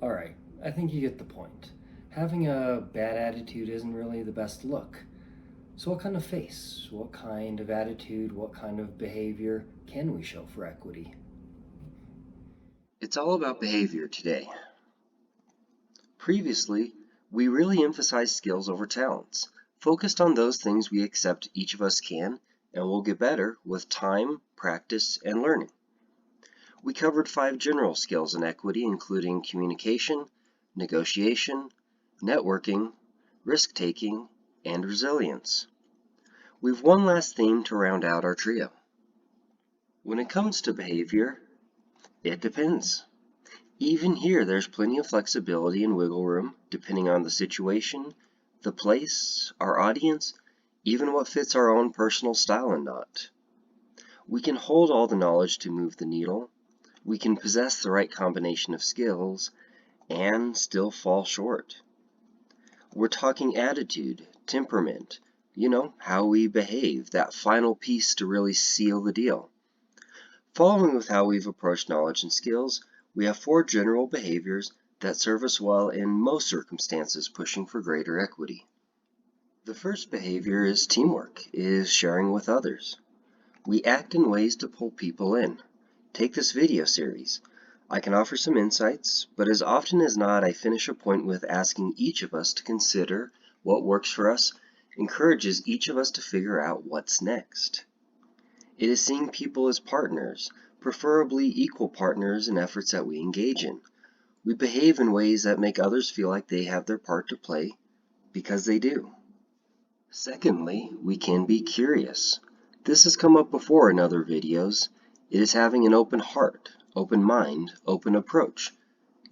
Alright, I think you get the point. Having a bad attitude isn't really the best look. So, what kind of face, what kind of attitude, what kind of behavior can we show for equity? It's all about behavior today. Previously, we really emphasized skills over talents, focused on those things we accept each of us can and will get better with time, practice, and learning. We covered 5 general skills in equity, including communication, negotiation, networking, risk-taking, and resilience. We've one last theme to round out our trio. When it comes to behavior, it depends. Even here, there's plenty of flexibility and wiggle room, depending on the situation, the place, our audience, even what fits our own personal style and not. We can hold all the knowledge to move the needle, we can possess the right combination of skills, and still fall short. We're talking attitude, temperament, how we behave, that final piece to really seal the deal. Following with how we've approached knowledge and skills, we have 4 general behaviors that serve us well in most circumstances pushing for greater equity. The first behavior is teamwork, is sharing with others. We act in ways to pull people in. Take this video series. I can offer some insights, but as often as not, I finish a point with asking each of us to consider what works for us, encourages each of us to figure out what's next. It is seeing people as partners, preferably equal partners in efforts that we engage in. We behave in ways that make others feel like they have their part to play, because they do. Secondly, we can be curious. This has come up before in other videos. It is having an open heart, open mind, open approach.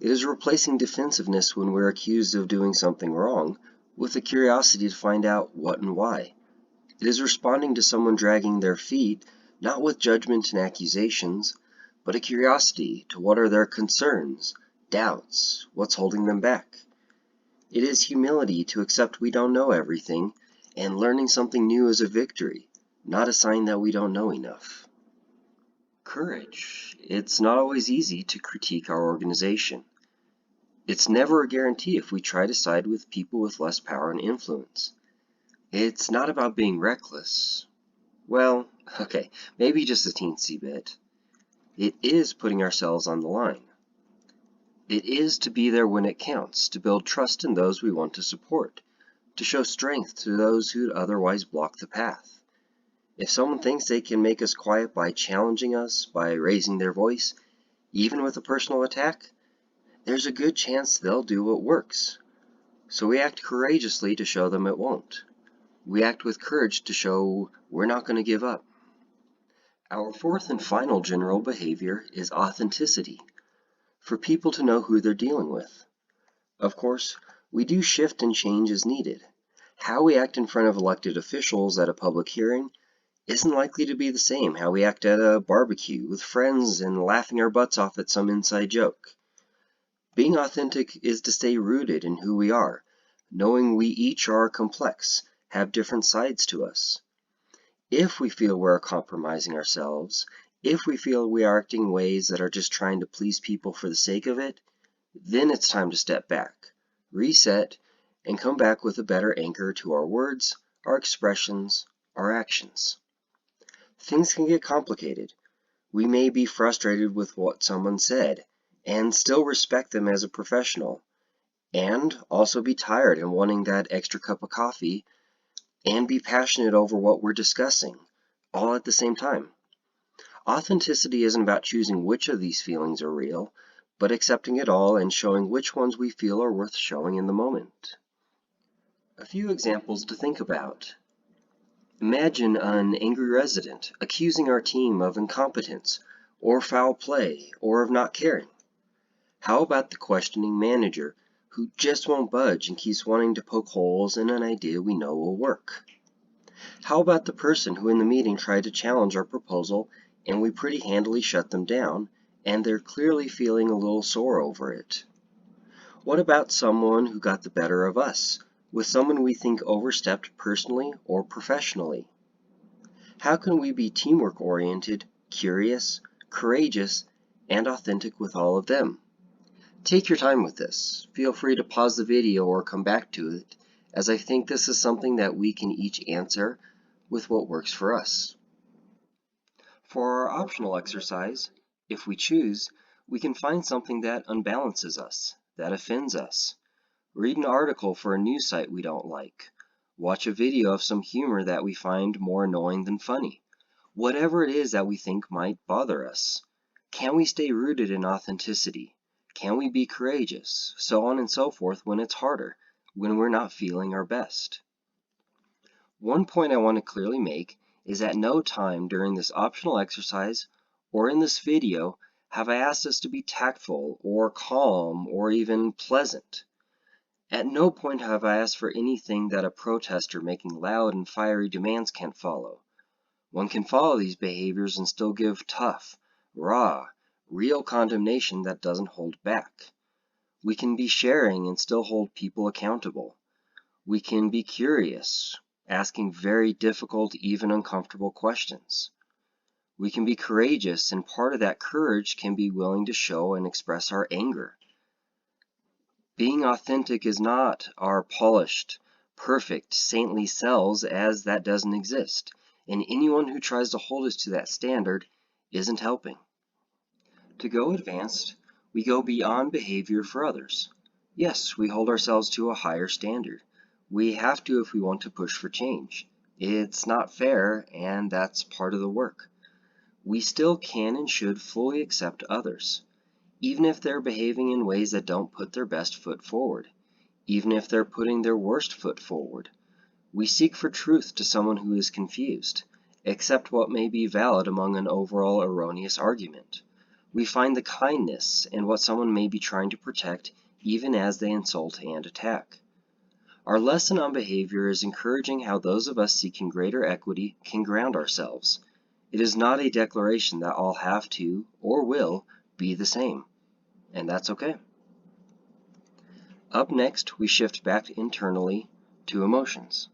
It is replacing defensiveness when we're accused of doing something wrong with a curiosity to find out what and why. It is responding to someone dragging their feet, not with judgment and accusations, but a curiosity to what are their concerns, doubts, what's holding them back. It is humility to accept we don't know everything, and learning something new is a victory, not a sign that we don't know enough. Courage. It's not always easy to critique our organization. It's never a guarantee if we try to side with people with less power and influence. It's not about being reckless. Well, okay, maybe just a teensy bit. It is putting ourselves on the line. It is to be there when it counts, to build trust in those we want to support, to show strength to those who'd otherwise block the path. If someone thinks they can make us quiet by challenging us, by raising their voice, even with a personal attack, there's a good chance they'll do what works. So we act courageously to show them it won't. We act with courage to show we're not going to give up. Our fourth and final general behavior is authenticity, for people to know who they're dealing with. Of course, we do shift and change as needed. How we act in front of elected officials at a public hearing isn't likely to be the same how we act at a barbecue with friends and laughing our butts off at some inside joke. Being authentic is to stay rooted in who we are, knowing we each are complex, have different sides to us. If we feel we're compromising ourselves, if we feel we are acting in ways that are just trying to please people for the sake of it, then it's time to step back, reset, and come back with a better anchor to our words, our expressions, our actions. Things can get complicated. We may be frustrated with what someone said, and still respect them as a professional, and also be tired and wanting that extra cup of coffee, and be passionate over what we're discussing, all at the same time. Authenticity isn't about choosing which of these feelings are real, but accepting it all and showing which ones we feel are worth showing in the moment. A few examples to think about. Imagine an angry resident accusing our team of incompetence, or foul play, or of not caring. How about the questioning manager who just won't budge and keeps wanting to poke holes in an idea we know will work? How about the person who in the meeting tried to challenge our proposal and we pretty handily shut them down, and they're clearly feeling a little sore over it? What about someone who got the better of us, with someone we think overstepped personally or professionally? How can we be teamwork-oriented, curious, courageous, and authentic with all of them? Take your time with this. Feel free to pause the video or come back to it, as I think this is something that we can each answer with what works for us. For our optional exercise, if we choose, we can find something that unbalances us, that offends us. Read an article for a news site we don't like. Watch a video of some humor that we find more annoying than funny. Whatever it is that we think might bother us. Can we stay rooted in authenticity? Can we be courageous? So on and so forth when it's harder, when we're not feeling our best. One point I want to clearly make is at no time during this optional exercise or in this video have I asked us to be tactful or calm or even pleasant. At no point have I asked for anything that a protester making loud and fiery demands can't follow. One can follow these behaviors and still give tough, raw, real condemnation that doesn't hold back. We can be sharing and still hold people accountable. We can be curious, asking very difficult, even uncomfortable questions. We can be courageous, and part of that courage can be willing to show and express our anger. Being authentic is not our polished, perfect, saintly selves, as that doesn't exist, and anyone who tries to hold us to that standard isn't helping. To go advanced, we go beyond behavior for others. Yes, we hold ourselves to a higher standard. We have to if we want to push for change. It's not fair, and that's part of the work. We still can and should fully accept others, even if they're behaving in ways that don't put their best foot forward, even if they're putting their worst foot forward. We seek for truth to someone who is confused, accept what may be valid among an overall erroneous argument. We find the kindness in what someone may be trying to protect, even as they insult and attack. Our lesson on behavior is encouraging how those of us seeking greater equity can ground ourselves. It is not a declaration that all have to, or will, be the same, and that's okay. Up next, we shift back internally to emotions.